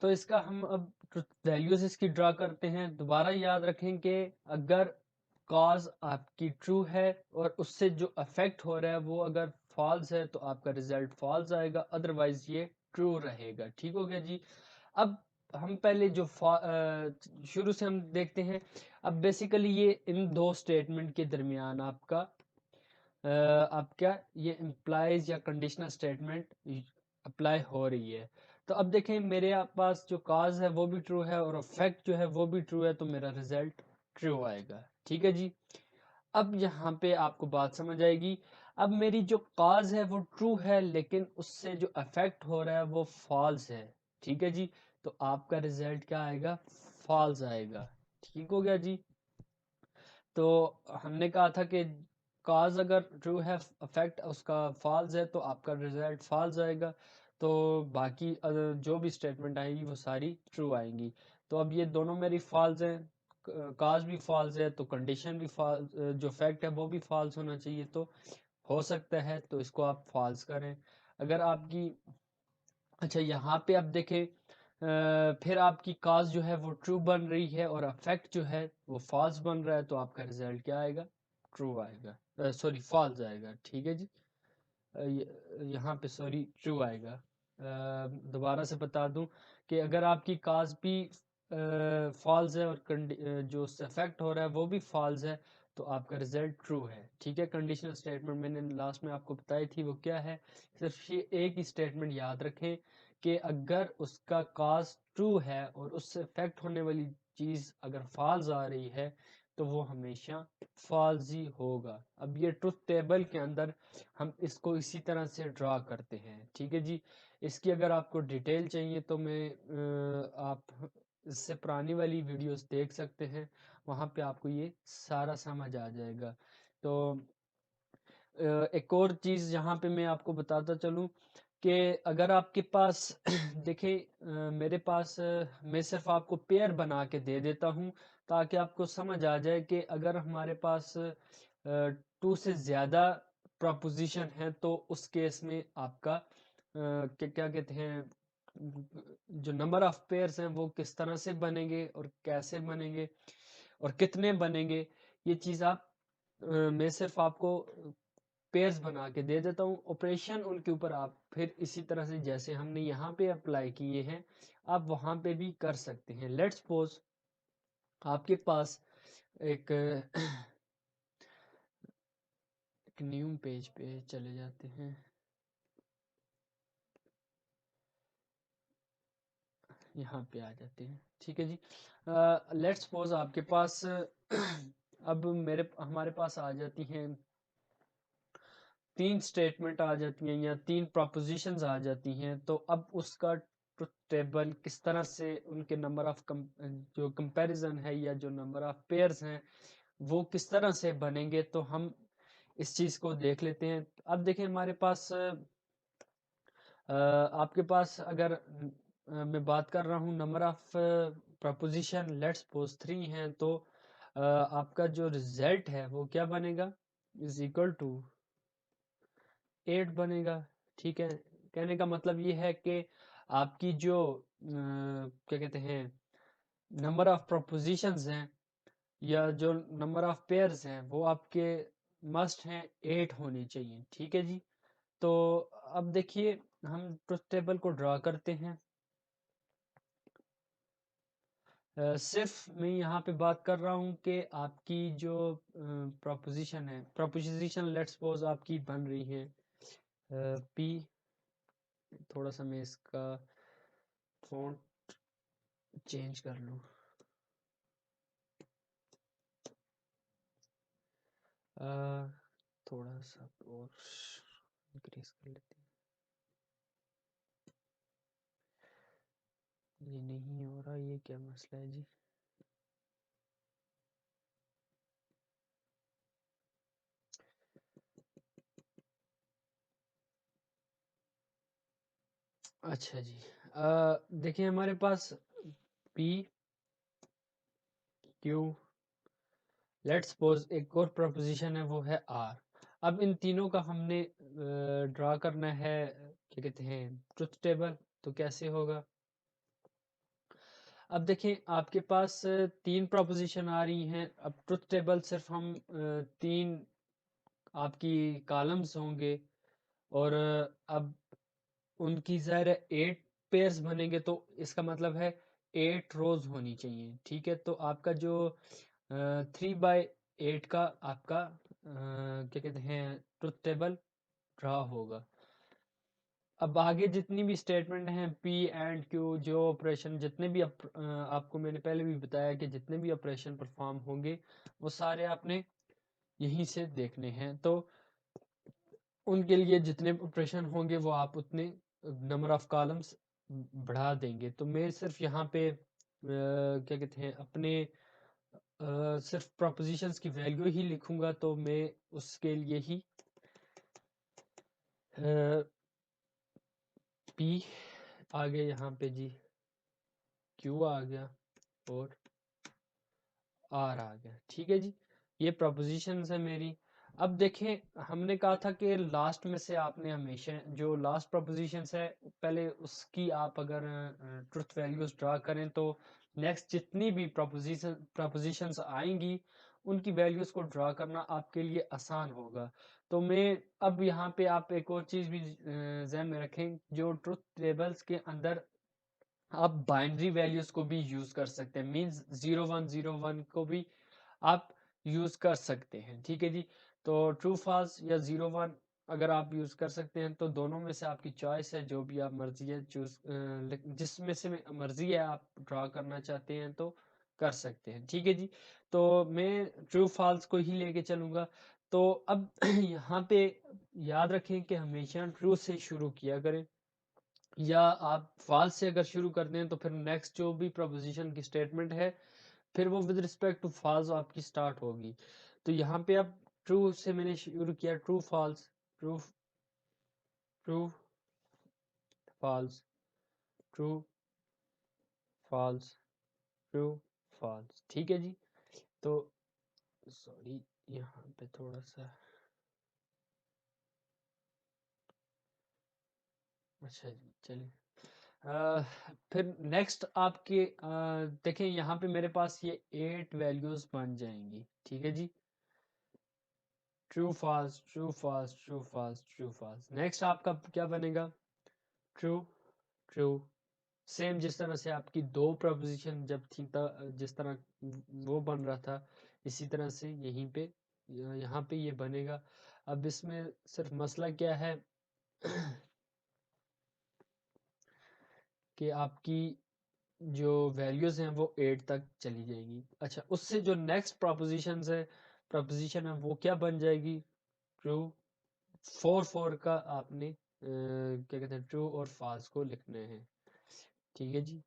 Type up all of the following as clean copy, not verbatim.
तो इसका हम अब वैल्यूज इसकी ड्रा करते हैं। दोबारा याद रखें कि अगर कॉज आपकी ट्रू है और उससे जो अफेक्ट हो रहा है वो अगर फॉल्स है तो आपका रिजल्ट फॉल्स आएगा, अदरवाइज ये ट्रू रहेगा। ठीक हो गया जी। अब हम पहले जो शुरू से हम देखते हैं। अब बेसिकली ये इन दो स्टेटमेंट के दरमियान आपका आप क्या ये इम्प्लाइज या कंडीशनल स्टेटमेंट अप्लाई हो रही है। तो अब देखें मेरे पास जो काज है वो भी ट्रू है और इफेक्ट जो है वो भी ट्रू है, तो मेरा रिजल्ट ट्रू आएगा। ठीक है जी। अब यहाँ पे आपको बात समझ आएगी। अब मेरी जो काज है वो ट्रू है लेकिन उससे जो अफेक्ट हो रहा है वो फॉल्स है। ठीक है जी। तो आपका रिजल्ट क्या आएगा? फॉल्स आएगा। ठीक हो गया जी। तो हमने कहा था कि काज अगर ट्रू है, अफेक्ट उसका फॉल्स है, तो आपका रिजल्ट फॉल्स आएगा। तो बाकी जो भी स्टेटमेंट आएंगी वो सारी ट्रू आएंगी। तो अब ये दोनों मेरी फॉल्स हैं, काज भी फॉल्स है तो कंडीशन भी फॉल्स, जो फैक्ट है वो भी फॉल्स होना चाहिए। तो हो सकता है तो इसको आप फॉल्स करें। अगर आपकी अच्छा यहाँ पे आप देखें, फिर आपकी काज जो है वो ट्रू बन रही है और अफेक्ट जो है वो फॉल्स बन रहा है, तो आपका रिजल्ट क्या आएगा? ट्रू आएगा, सॉरी फॉल्स आएगा। ठीक है जी। यहाँ पे सॉरी ट्रू आएगा। दोबारा से बता दूं कि अगर आपकी काज भी फॉल्स है और जो अफेक्ट हो रहा है वो भी फॉल्स है, तो आपका रिजल्ट ट्रू है। ठीक है। कंडीशनल स्टेटमेंट मैंने लास्ट में आपको बताई थी वो क्या है। सिर्फ ये एक ही स्टेटमेंट याद रखें कि अगर उसका काज ट्रू है और उससे अफेक्ट होने वाली चीज अगर फॉल्स आ रही है तो वो हमेशा फॉल्स ही होगा। अब ये ट्रुथ टेबल के अंदर हम इसको इसी तरह से ड्रा करते हैं। ठीक है जी। इसकी अगर आपको डिटेल चाहिए तो आप इससे पुरानी वाली वीडियोस देख सकते हैं, वहाँ पे आपको ये सारा समझ आ जाएगा। तो एक और चीज़ यहाँ पे मैं आपको बताता चलूँ कि अगर आपके पास देखिए, मेरे पास मैं सिर्फ आपको पेयर बना के दे देता हूँ ताकि आपको समझ आ जाए कि अगर हमारे पास टू से ज़्यादा प्रपोजिशन है तो उस केस में आपका क्या क्या कहते हैं, जो नंबर ऑफ पेयर्स हैं वो किस तरह से बनेंगे और कैसे बनेंगे और कितने बनेंगे। ये चीज़ मैं सिर्फ आपको पेयर्स बना के दे देता हूँ। ऑपरेशन उनके ऊपर आप फिर इसी तरह से जैसे हमने यहाँ पे अप्लाई किए हैं आप वहाँ पे भी कर सकते हैं। लेट्स सपोज आपके पास एक एक न्यू पेज पे चले जाते हैं। यहाँ पे आ जाते हैं। ठीक है जी। लेट्स सपोज आपके पास अब मेरे हमारे पास आ जाती हैं तीन स्टेटमेंट आ जाती हैं या तीन प्रोपोजिशंस आ जाती हैं। तो अब उसका ट्रुथ टेबल किस तरह से उनके नंबर ऑफ जो कंपैरिजन है या जो नंबर ऑफ पेयर्स हैं वो किस तरह से बनेंगे, तो हम इस चीज़ को देख लेते हैं। अब देखें हमारे पास आपके पास अगर मैं बात कर रहा हूँ number of preposition, let's suppose 3 हैं, तो आपका जो रिजल्ट है वो क्या बनेगा? इज इक्वल टू 8 बनेगा। ठीक है। कहने का मतलब ये है कि आपकी जो क्या कहते हैं नंबर ऑफ प्रपोजिशंस हैं या जो नंबर ऑफ पेयर्स हैं वो आपके मस्ट हैं 8 होनी चाहिए। ठीक है जी। तो अब देखिए हम ट्रुथ टेबल को ड्रा करते हैं। सिर्फ मैं यहाँ पे बात कर रहा हूँ कि आपकी जो प्रोपोजिशन है, प्रोपोजिशन लेट्स सपोज आपकी बन रही है पी। थोड़ा सा मैं इसका फॉन्ट चेंज कर लूँ। थोड़ा सा और इंक्रीज कर लेते हैं। ये नहीं हो रहा, ये क्या मसला है जी? अच्छा जी। देखिए हमारे पास पी क्यू, लेट्स सपोज एक और प्रपोजिशन है वो है आर। अब इन तीनों का हमने ड्रा करना है क्या कहते हैं ट्रुथ टेबल। तो कैसे होगा? अब देखें आपके पास तीन प्रोपोजिशन आ रही हैं। अब ट्रुथ टेबल सिर्फ हम तीन आपकी कॉलम्स होंगे और अब उनकी ज़ाहिर है 8 पेयर्स बनेंगे, तो इसका मतलब है 8 रोज होनी चाहिए। ठीक है, तो आपका जो 3/8 का आपका क्या कहते हैं ट्रुथ टेबल ड्रा होगा। अब आगे जितनी भी स्टेटमेंट हैं पी एंड क्यू, जो ऑपरेशन जितने भी आपको मैंने पहले भी बताया कि जितने भी ऑपरेशन परफॉर्म होंगे वो सारे आपने यहीं से देखने हैं। तो उनके लिए जितने ऑपरेशन होंगे वो आप उतने नंबर ऑफ कॉलम्स बढ़ा देंगे। तो मैं सिर्फ यहाँ पे क्या कहते हैं अपने सिर्फ प्रोपोजिशंस की वैल्यू ही लिखूंगा, तो मैं उसके लिए ही पी आ गया यहाँ पे जी, क्यू आ गया और आर आ गया। ठीक है जी, ये प्रोपोजिशंस है मेरी। अब देखें हमने कहा था कि लास्ट में से आपने हमेशा जो लास्ट प्रोपोजिशंस है पहले उसकी आप अगर ट्रुथ वैल्यूज ड्रा करें तो नेक्स्ट जितनी भी प्रोपोजिशंस आएंगी उनकी वैल्यूज को ड्रा करना आपके लिए आसान होगा। तो मैं अब यहाँ पे आप एक और चीज़ भी ज़हन में रखें, जो ट्रुथ टेबल्स के अंदर आप बाइनरी वैल्यूज को भी यूज कर सकते हैं, मींस 0101 को भी आप यूज कर सकते हैं। ठीक है जी, तो ट्रू फॉल्स या 01 अगर आप यूज कर सकते हैं तो दोनों में से आपकी चॉइस है, जो भी आप मर्जी है चूज, जिसमें से मर्जी है आप ड्रा करना चाहते हैं तो कर सकते हैं। ठीक है जी, तो मैं ट्रू फॉल्स को ही लेके चलूंगा। तो अब यहाँ पे याद रखें कि हमेशा ट्रू से शुरू किया करें, या आप फॉल्स से अगर शुरू करते हैं तो फिर नेक्स्ट जो भी प्रोपोजिशन की स्टेटमेंट है फिर वो विद रिस्पेक्ट टू फॉल्स आपकी स्टार्ट होगी। तो यहाँ पे अब ट्रू से मैंने शुरू किया, true false, true true false, true false, true false. ठीक है जी, तो सॉरी यहाँ पे थोड़ा सा, अच्छा जी चलिए। फिर नेक्स्ट आपके देखें यहाँ पे मेरे पास ये 8 वैल्यूज बन जाएंगी। ठीक है जी, true false, true false, true false, true false. Next आपका क्या बनेगा, ट्रू ट्रू। सेम जिस तरह से आपकी दो प्रपोजिशन जब थी जिस तरह वो बन रहा था इसी तरह से यहीं पे यहाँ पे ये बनेगा। अब इसमें सिर्फ मसला क्या है कि आपकी जो वैल्यूज हैं वो 8 तक चली जाएंगी। अच्छा, उससे जो नेक्स्ट प्रपोजिशन है वो क्या बन जाएगी, ट्रू। 4 का आपने क्या कहते हैं ट्रू और फॉल्स को लिखने हैं। ठीक है जी,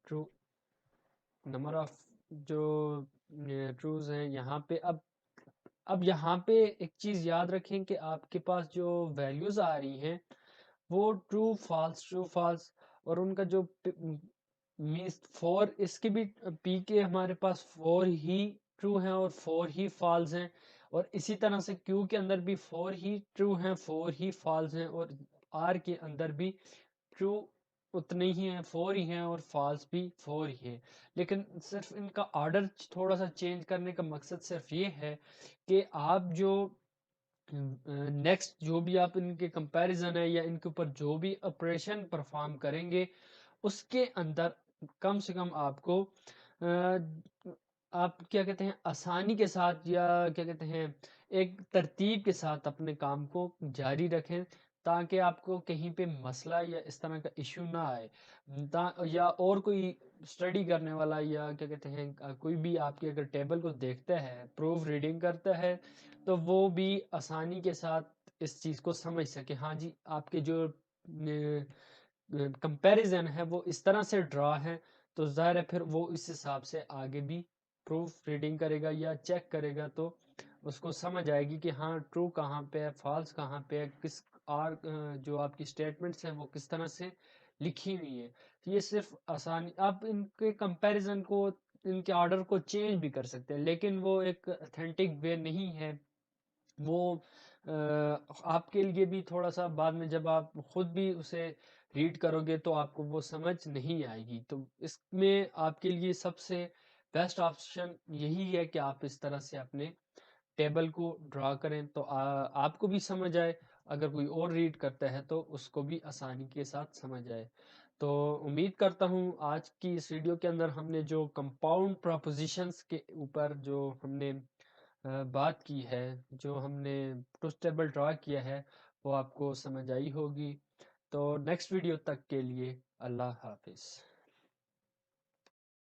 ट्रू नंबर ऑफ जो ट्रूज हैं यहाँ पे। अब यहाँ पे एक चीज याद रखें कि आपके पास जो वैल्यूज आ रही हैं वो ट्रू फॉल्स और उनका जो मीन्स 4, इसके भी पी के हमारे पास 4 ही ट्रू हैं और 4 ही फॉल्स हैं, और इसी तरह से क्यू के अंदर भी 4 ही ट्रू हैं 4 ही फॉल्स हैं, और आर के अंदर भी ट्रू उतने ही हैं 4 ही हैं और फॉल्स भी 4 ही है। लेकिन सिर्फ इनका ऑर्डर थोड़ा सा चेंज करने का मकसद सिर्फ ये है कि आप जो नेक्स्ट जो भी आप इनके कंपैरिजन है या इनके ऊपर जो भी ऑपरेशन परफॉर्म करेंगे उसके अंदर कम से कम आपको आप क्या कहते हैं आसानी के साथ या क्या कहते हैं एक तरतीब के साथ अपने काम को जारी रखें, ताकि आपको कहीं पे मसला या इस तरह का इशू ना आए। या और कोई स्टडी करने वाला या क्या कहते हैं कोई भी आपके अगर टेबल को देखता है प्रूफ रीडिंग करता है तो वो भी आसानी के साथ इस चीज़ को समझ सके, हाँ जी आपके जो कंपैरिजन है वो इस तरह से ड्रा है, तो ज़ाहिर है फिर वो इस हिसाब से आगे भी प्रूफ रीडिंग करेगा या चेक करेगा तो उसको समझ आएगी कि हाँ ट्रू कहाँ पे है फॉल्स कहाँ पे है, किस आर जो आपकी स्टेटमेंट्स हैं वो किस तरह से लिखी हुई है। तो ये सिर्फ आसानी आप इनके कंपैरिजन को इनके ऑर्डर को चेंज भी कर सकते हैं, लेकिन वो एक अथेंटिक वे नहीं है। वो आपके लिए भी थोड़ा सा बाद में जब आप खुद भी उसे रीड करोगे तो आपको वो समझ नहीं आएगी। तो इसमें आपके लिए सबसे बेस्ट ऑप्शन यही है कि आप इस तरह से अपने टेबल को ड्रा करें तो आपको भी समझ आए, अगर कोई और रीड करता है तो उसको भी आसानी के साथ समझ आए। तो उम्मीद करता हूँ आज की इस वीडियो के अंदर हमने जो कंपाउंड प्रोपोजिशंस के ऊपर जो हमने बात की है, जो हमने ट्रुथ टेबल ड्रा किया है, वो आपको समझ आई होगी। तो नेक्स्ट वीडियो तक के लिए अल्लाह हाफिज़।